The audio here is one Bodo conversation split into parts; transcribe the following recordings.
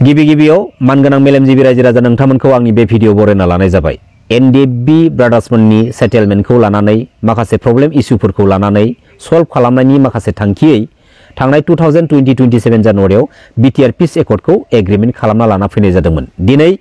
गिबियाव मानगोनां मेलेमजिबि रायजो राजा नोंथांमोनखौ आंनि बे भिडिअ बरायना लानाय जाबाय। एनडिएफबि ब्रादार्समोननि सेटेलमेन्टखौ लानानै माखासे प्रब्लेम इस्युफोरखौ लानानै सल्भ खालामनायनि माखासे थांखियै थांनाय 2020-27 जानुवारियाव बिटिआर पिस एकर्डखौ एग्रिमेन्ट खालामना लाना फैनाय जादोंमोन। दिनै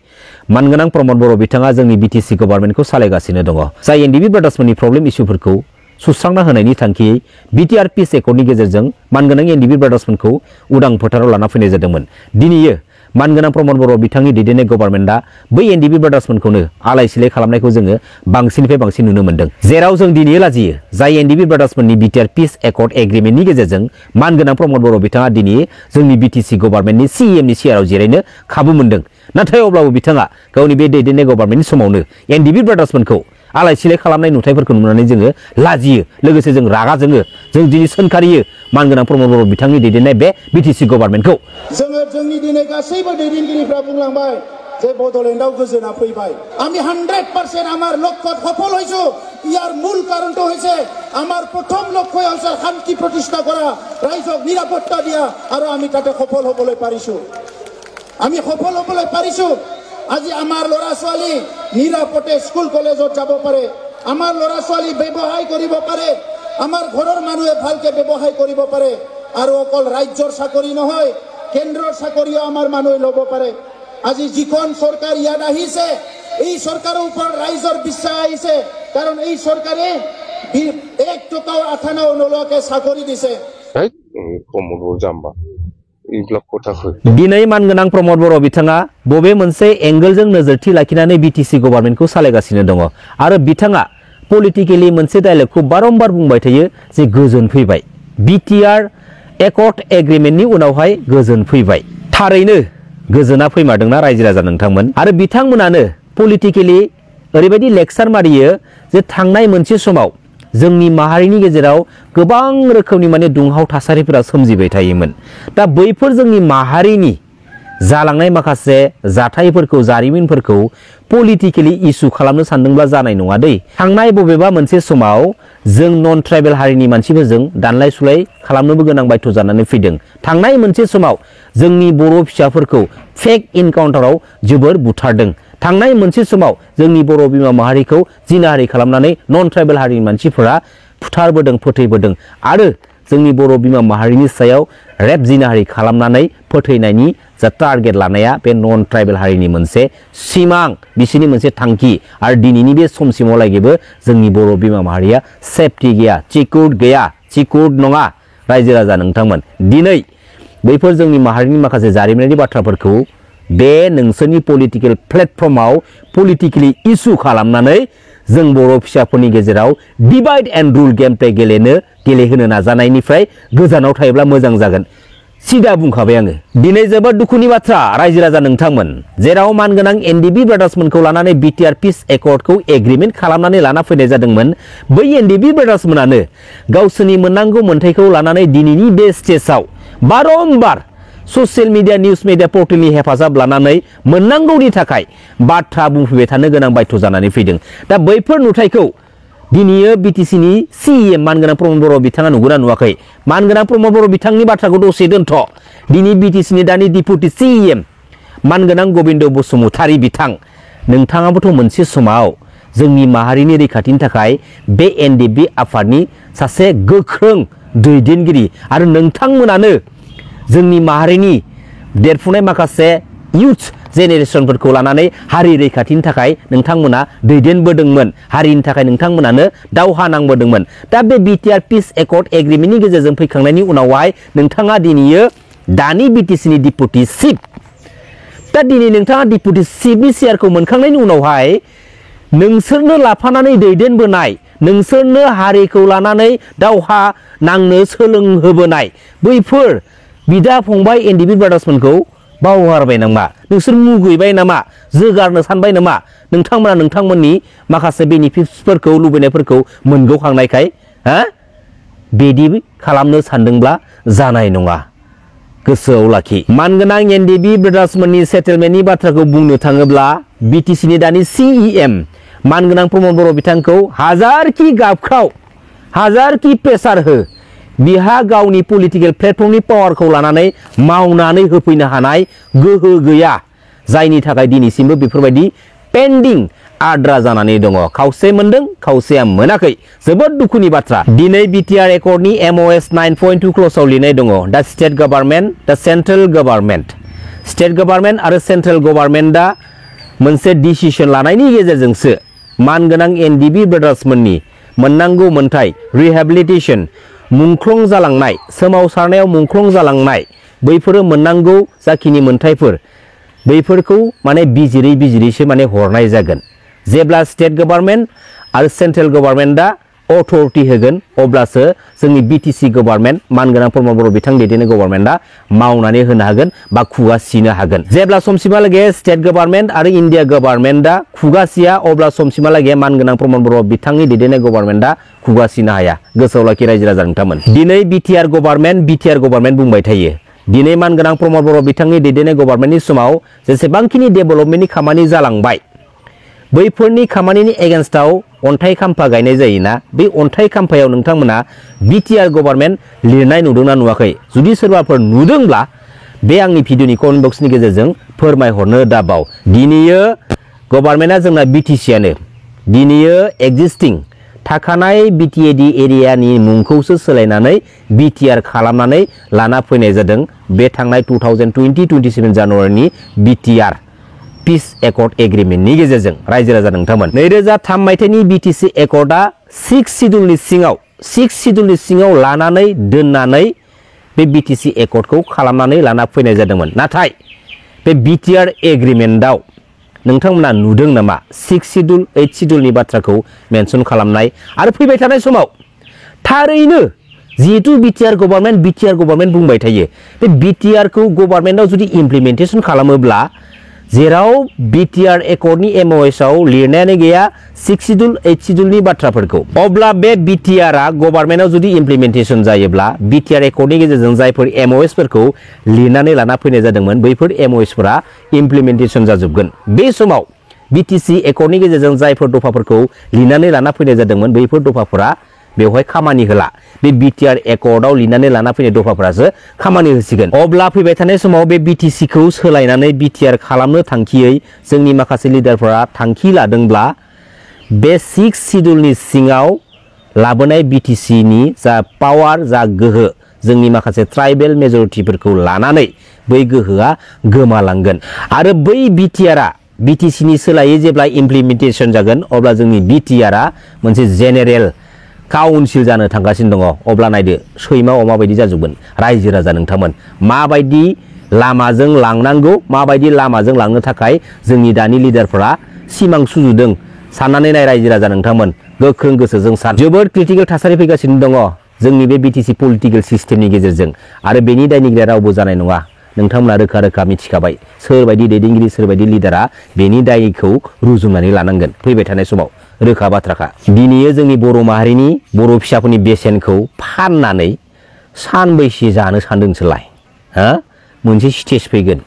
मानगोनां प्रमद बर' बिथाङा जोंनि बिटिसि गभर्नमेन्टखौ सालायगासिनो दङ। जाय एनडिएफबि ब्रादार्समोननि प्रब्लेम इस्युफोरखौ सुस्रांना होनायनि थांखियै बिटिआर पिस एकर्डनि गेजेरजों मानगोनां एनडिएफबि ब्रादार्समोनखौ उदां फोथाराव लाना फैनाय जादोंमोन। दिनैयो मानगोनां प्रमद बर' बिथांनि दैदेननाय गभर्नमेन्टआ बै एनडिएफबि ब्रादार्समोनखौनो आलाय सिलाय खालामनायखौ जोङो बांसिननिफ्राय बांसिन नुनो मोन्दों। जेराव जों दिनै लाजियो जाय एनडिएफबि ब्रादार्समोननि बिटिआर पिस एकर्ड एग्रिमेन्टनि गेजेरजों मानगोनां प्रमद बर' बिथाङा दिनै जोंनि बिटिसि गभर्नमेन्टनि सिएमनि चेयाराव जिरायनो खाबु मोन्दों। नाथाय अब्लाबो बिथाङा गावनि बे दैदेननाय गभर्नमेन्टनि समावनो एनडिएफबि ब्रादार्समोनखौ आलाय सिलाय खालामनाय नुथायफोरखौ नुनानै जोङो लाजियो, लोगोसे जों रागा जोङो, जों दिनै सोंखारियो मानगोनां प्रमद बर' बिथांनि दैदेननाय बे बिटिसि गभर्नमेन्टखौ। जोङो जोंनि दिनै गासैबो दैदेनगिरिफ्रा बुंलांबाय যে বড়োলেণ্ডাও গোজনা ফেবাই। আমি 100% আমার লক্ষ্য সফল হয়েছো। ইয়ার মূল কারণটা হয়েছে আমার প্রথম লক্ষ্য হচ্ছে শান্তি প্রতিষ্ঠা করা, রাইজক নিরাপত্তা দিয়া, আর আমি তাতে সফল হবলৈ পাৰিছো। আমি সফল হবলৈ পাৰিছো। আজি আমার ল'ৰা ছোৱালী নিরাপদে স্কুল কলেজত যাব পাৰে, আমার ল'ৰা ছোৱালী ব্যৱসায় কৰিব পাৰে, আমার ঘৰৰ মানুহে ভালকে ব্যৱসায় কৰিব পাৰে, আৰু অকল ৰাজ্যৰ চাকৰি নহয় কেন্দ্ৰৰ চাকৰিও আমাৰ মানুহে ল'ব পাৰে। আজি যিখন চৰকাৰ ইয়াত আহিছে এই চৰকাৰৰ ওপৰত ৰাইজৰ বিশ্বাস আহিছে, কাৰণ এই চৰকাৰে 1 টকাও আঠানাও নলোৱাকে চাকৰি দিছে। दिनै मानगोनां प्रमद बर' बिथाङा बबे मोनसे एंगलजों नोजोरथि लाखिनानै बिटिसि गभर्नमेन्टखौ सालायगासिनो दङ आरो बिथाङा पलिटिकेलि मोनसे डायलगखौ बारंबार बुंबाय थायो जे गोजोन फैबाय, बिटिआर एकर्ड एग्रिमेन्टनि उनावहाय गोजोन फैबाय। थारैनो गोजोना फैमारदोंना रायजो राजा नोंथांमोन? आरो बिथांमोनानो पलिटिकेलि ओरैबायदि लेक्सार मारियो जे थांनाय मोनसे समाव जोंनि माहारिनि गेजेराव गोबां रोखोमनि माने दुंहाव थासारिफोरा सोमजिबाय थायोमोन। दा बैफोर जोंनि माहारिनि जालांनाय माखासे जाथायफोरखौ जारिमिनफोरखौ पलिटिकेलि इस्यु खालामनो सानदोंब्ला जानाय नङा दै। थांनाय बबेबा मोनसे समाव जों नन ट्राइबेल हारिनि मानसिफोरजों दानलाय सुलाय खालामनोबो गोनां बायथ' जानानै फैदों। थांनाय मोनसे समाव जोंनि बर' फिसाफोरखौ फेक इनकाउन्टाराव जोबोर बुथारदों। थांनाय मोनसे समाव जोंनि बर' बिमा माहारिखौ जिनाहारि खालामनानै नन ट्राइबेल हारिनि मानसिफोरा फुथारबोदों, फोथैबोदों आरो जोंनि बर' बिमा माहारिनि सायाव रेप जिनाहारि खालामनानै फोथैनायनि जा टारगेट लानाया बे नन ट्राइबेल हारिनि मोनसे सिमां, बिसोरनि मोनसे थांखि। आरो दिनैनि बे समसिमावलागैबो जोंनि बर' बिमा माहारिया सेफटि गैया, सिकुर गैया, सिकुर नङा रायजो राजा नोंथांमोन। दिनै बैफोर जोंनि माहारिनि माखासे जारिमिनारि बाथ्राफोरखौ बे नोंसोरनि पलिटिकेल प्लेटफर्माव पलिटिकेलि इस्यु खालामनानै जों बर' फिसाफोरनि गेजेराव divide and rule game play गेलेहोनो नाजानायनिफ्राय गोजानाव थायोब्ला मोजां जागोन। सिदा बुंखाबाय आङो। दिनै जोबोद दुखुनि बाथ्रा रायजो राजा नोंथांमोन, जेराव मानगोनां एनडिएफबि ब्रादार्समोनखौ लानानै बिटिआर पिस एकर्डखौ एग्रिमेन्ट खालामनानै लाना फैनाय जादोंमोन। बै एनडिएफबि ब्रादार्समोनानो गावसोरनि मोननांगौ मोन्थाइखौ लानानै दिनैनि बे स्टेजआव बारंबार ससियेल मिडिया निउज मिडिया पर्टेलनि हेफाजाब लानानै मोननांगौनि थाखाय बाथ्रा बुंफैबाय थानो गोनां बायथ' जानानै फैदों। दा बैफोर नुथायखौ दिनैयो बिटिसिनि सिएम मानगोनां प्रमद बर' बिथाङा नुगोना नुवाखै? मानगोनां प्रमद बर' बिथांनि बाथ्राखौ दसे दोनथ'। दिनै बिटिसिनि दानि डिपुटि सिएम मानगोनां गबिन्द बसुमतारी बिथां, नोंथाङाबोथ' मोनसे समाव जोंनि माहारिनि रैखाथिनि थाखाय बे एनडिएफबि आफादनि सासे गोख्रों दैदेनगिरि, आरो नोंथांमोनानो जोंनि माहारिनि देरफुनाय माखासे इउथ जेनेरेसनफोरखौ लानानै हारि रैखाथिनि थाखाय नोंथांमोना दैदेनबोदोंमोन, हारिनि थाखाय नोंथांमोनानो दावहा नांबोदोंमन। दा बे बिटिआर पिस एकर्ड एग्रिमेन्टनि गेजेरजों फैखांनायनि उनावहाय नोंथाङा दिनैयो दानि बिटिसिनि डिपुटि चिफ, दा दिनै नोंथाङा डिपुटि चिफनि चेयारखौ मोनखांनायनि उनावहाय नोंसोरनो लाफानानै दैदेनबोनाय, नोंसोरनो हारिखौ लानानै दावहा नांनो सोलोंहोबोनाय बैफोर बिदा फंबाय एनडिएफबि ब्रादार्समोनखौ बावगारबाय नामा? नोंसोर मुगैबाय नामा? जोगारनो सानबाय नामा? नोंथांमोना नोंथांमोननि माखासे बेनिफिट्सफोरखौ लुबैनायफोरखौ मोनगौखांनायखाय बिदि खालामनो सानदोंब्ला जानाय नङा। गोसोआव लाखि। मानगोनां एनडिएफबि ब्रादार्समोननि सेटेलमेन्टनि बाथ्राखौ बुंनो थाङोब्ला बिटिसिनि दानि सिएम मानगोनां प्रमद बर' बिथांखौ हाजारखि गाबख्राव, हाजारखि प्रेसार हो, बिहा गावनि पलिटिकेल प्लेटफर्मनि पावारखौ लानानै मावनानै होफैनो हानाय गोहो गैया जायनि थाखाय दिनैसिमबो बेफोरबायदि पेन्डिं आद्रा जानानै दङ खावसे मोनदों खावसेया मोनाखै जोबोद दुखुनि बाथ्रा दिनै बिटिआर एकर्डनि MOS 9.2 क्लसाव लिरनाय दङ दा स्टेट गभर्नमेन्ट दा सेन्ट्रेल गभर्नमेन्ट स्टेट गभर्नमेन्ट आरो सेन्ट्रेल गभर्नमेन्टआ मोनसे डिसिसन लानायनि गेजेरजोंसो मानगोनां NDB ब्रादार्समोननि मोननांगौ मोनथाय रिहेबिलिटेसन मुंख्लं जालांनाय सोमावसारनायाव मुंख्लं जालांनाय बैफोरो मोननांगौ जाखिनि मोनथायफोर बैफोरखौ माने बिजिरै बिजिरैसो माने हरनाय जागोन जेब्ला स्टेट गभर्नमेन्ट आरो सेन्ट्रेल गभर्नमेन्टआ अथरिटि होगोन अब्लासो जोंनि BTC गभर्नमेन्ट मानगोनां प्रमद बर' बिथां दैदेननाय गभर्नमेन्टआ मावनानै होनो हागोन बा खुगा सिनो हागोन जेब्ला समसिमहालागै स्टेट गभर्नमेन्ट आरो इन्डिया गभर्नमेन्टआ खुगा सिया अब्ला समसिमहालागै मानगोनां प्रमद बर' बिथांनि दैदेननाय गभर्नमेन्टआ खुगा सिनो हाया गोसोआव लाखि रायजो राजा नोंथांमोन दिनै बिटिआर गभर्नमेन्ट बुंबाय थायो दिनै मानगोनां प्रमद बर' बिथांनि दैदेननाय गभर्नमेन्टनि समाव जेसेबांखिनि डेभेलपमेन्टनि खामानि जालांबाय बैफोरनि खामानिनि एगेन्स्टआव अन्थाइ खाम्फा गायनाय जायोना बे अन्थाइ खाम्फायाव नोंथांमोना बिटिआर गभर्नमेन्ट लिरनाय नुदोंना नुवाखै जुदि सोरबाफोर नुदोंब्ला बे आंनि भिडिअनि कमेन्ट बक्सनि गेजेरजों फोरमायहरनो दाबाव दिनैयो गभर्नमेन्टआ जोंना BTCआनो दिनैयो एक्जिस्टिं थाखानाय BTAD एरियानि मुंखौसो सोलायनानै बिटिआर खालामनानै लाना फैनाय जादों बे थांनाय 2020-27 जानुवारिनि बिटिआर पिस एकर्ड एग्रिमेन्टनि गेजेरजों रायजो राजा नोंथांमोन 2003 मायथाइनि BTC एकर्डआ 6 सिडुलनि सिङाव लानानै दोननानै बे BTC एकर्डखौ खालामनानै लाना फैनाय जादोंमोन नाथाय बे बिटिआर एग्रिमेन्टआव नोंथांमोना नुदों नामा 6 सिडुल 8 सिडुलनि बाथ्राखौ मेनसन खालामनाय आरो फैबाय थानाय समाव थारैनो जिहेतु बिटिआर गभर्नमेन्ट बुंबाय थायो बे बिटिआरखौ गभर्नमेन्टआव जुदि इमप्लिमेन्टेसन खालामोब्ला जेराव बिटिआर एकर्डनि MOSआव लिरनायानो गैया 6 सिडुल 8 सिडुलनि बाथ्राफोरखौ अब्ला बे बिटिआरआ गभर्नमेन्टआव जुदि इमप्लिमेन्टेसन जायोब्ला बिटिआर एकर्डनि गेजेरजों जायफोर MOSफोरखौ लिरनानै लाना फैनाय जादोंमोन बैफोर MOSफोरा इमप्लिमेन्टेसन जाजोबगोन बे समाव BTC एकर्डनि गेजेरजों जायफोर दफाफोरखौ लिरनानै लाना फैनाय जादोंमोन बैफोर दफाफोरा बेवहाय खामानि होला बे बिटिआर एकर्डआव लिरनानै लाना फैनाय दफाफोरासो खामानि होसिगोन अब्ला फैबाय थानाय समाव बे BTCखौ सोलायनानै बिटिआर खालामनो थांखियै जोंनि माखासे लिडारफोरा थांखि लादोंब्ला बे 6 सिडुलनि सिङाव लाबोनाय BTCनि जा पावार जा गोहो जोंनि माखासे ट्राइबेल मेजरिटिफोरखौ लानानै बै गोहोआ गोमालांगोन आरो बै बिटिआरआ BTCनि सोलायै जेब्ला इमप्लिमेन्टेसन जागोन अब्ला जोंनि बिटिआरआ मोनसे जेनेरेल काउन्सिल जानो थांगासिनो दङ अब्ला नायदो सैमा अमा बायदि जाजोबगोन रायजो राजा नोंथांमोन माबायदि लामाजों लांनांगौ माबायदि लामाजों लांनो थाखाय जोंनि दानि लिडारफोरा सिमां सुजुदों साननानै नाय रायजो राजा नोंथांमोन गोख्रों गोसोजों सान जोबोद क्रिटिकेल थासारि फैगासिनो दङ जोंनि बे BTC पलिटिकेल सिस्टेमनि गेजेरजों आरो बेनि दायनिगिरिया रावबो जानाय नङा नोंथांमोना रोखा रोखा मिथिखाबाय सोरबायदि दैदेनगिरि सोरबायदि लिडारा बेनि दायखौ रुजुनानै लानांगोन फैबाय थानाय समाव रोखा बाथ्राखा दिनैयो जोंनि बर' माहारिनि बर' फिसाफोरनि बेसेनखौ फाननानै सानबैसे जानो सानदोंसोलाय हा मोनसे स्टेज फैगोन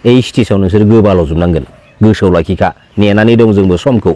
ए स्टेजाव नोंसोर गोबाल'जोबनांगोन गोसोआव लाखिखा नेनानै दं जोंबो समखौ